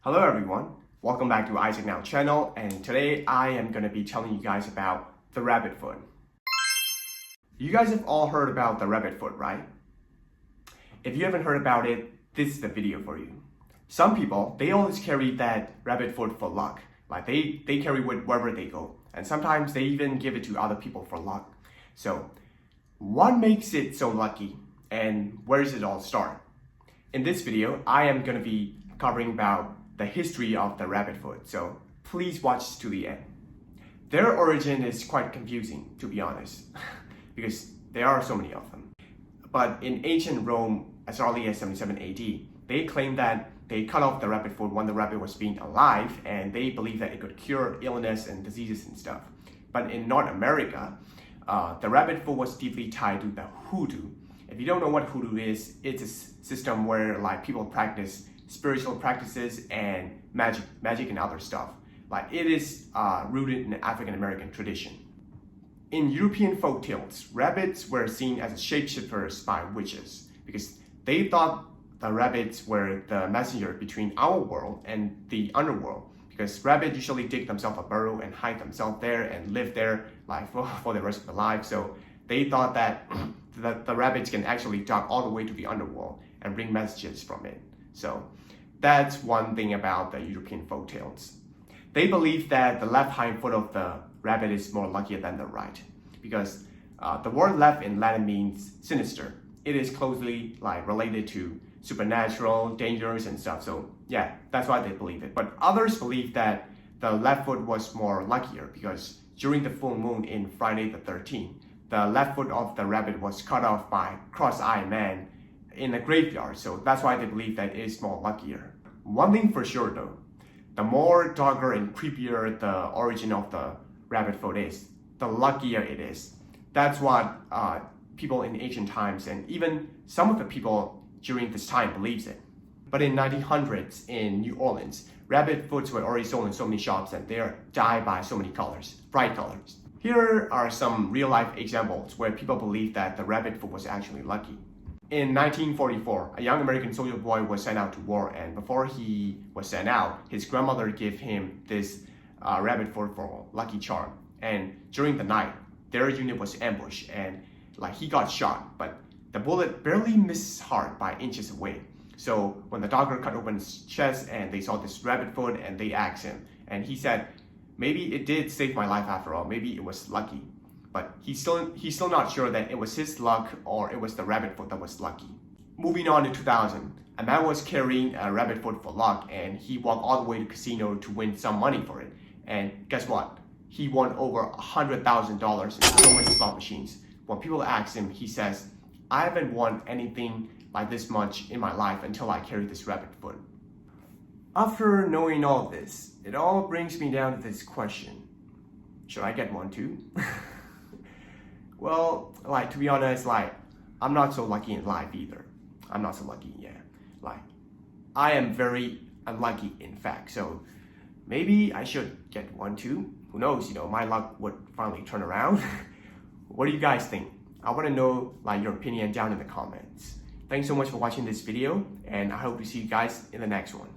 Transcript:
Hello everyone, welcome back to Isaac Now channel, and today I am going to be telling you guys about the rabbit foot. You guys have all heard about the rabbit foot, right? If you haven't heard about it, this is the video for you. Some people, they always carry that rabbit foot for luck. Like they carry it wherever they go, and sometimes they even give it to other people for luck. So, what makes it so lucky, and where does it all start? In this video, I am going to be covering about the history of the rabbit foot, so please watch to the end. Their origin is quite confusing, to be honest, because there are so many of them. But in ancient Rome, as early as 77 AD, they claimed that they cut off the rabbit foot when the rabbit was being alive, and they believed that it could cure illness and diseases and stuff. But in North America, the rabbit foot was deeply tied to the hoodoo. If you don't know what hoodoo is, it's a system where people practice spiritual practices and magic and other stuff. It is rooted in African American tradition. In European folktales, rabbits were seen as shapeshifters by witches because they thought the rabbits were the messenger between our world and the underworld. Because rabbits usually dig themselves a burrow and hide themselves there and live there for the rest of their life. So they thought that the rabbits can actually talk all the way to the underworld and bring messages from it. So that's one thing about the European folktales. They believe that the left hind foot of the rabbit is more luckier than the right, because the word left in Latin means sinister. It is closely related to supernatural, dangerous and stuff. So yeah, that's why they believe it. But others believe that the left foot was more luckier because during the full moon in Friday the 13th, the left foot of the rabbit was cut off by cross-eyed man in a graveyard. So that's why they believe that it is more luckier. One thing for sure though, the more darker and creepier the origin of the rabbit foot is, the luckier it is. That's what people in ancient times and even some of the people during this time believes it. But in 1900s in New Orleans, rabbit foots were already sold in so many shops and they are dyed by so many colors, bright colors. Here are some real life examples where people believe that the rabbit foot was actually lucky. In 1944, a young American soldier boy was sent out to war, and before he was sent out, his grandmother gave him this rabbit foot for lucky charm. And during the night, their unit was ambushed and he got shot, but the bullet barely missed his heart by inches away. So when the doctor cut open his chest and they saw this rabbit foot and they asked him, and he said, maybe it did save my life after all, maybe it was lucky. But he's still not sure that it was his luck or it was the rabbit foot that was lucky. Moving on to 2000, a man was carrying a rabbit foot for luck and he walked all the way to the casino to win some money for it. And guess what? He won over $100,000 in so many slot machines. When people ask him, he says, I haven't won anything like this much in my life until I carried this rabbit foot. After knowing all this, it all brings me down to this question. Should I get one too? Well, to be honest, I'm not so lucky in life either. I'm not so lucky, yeah. I am very unlucky in fact, so maybe I should get one too. Who knows, my luck would finally turn around. What do you guys think? I want to know your opinion down in the comments. Thanks so much for watching this video, and I hope to see you guys in the next one.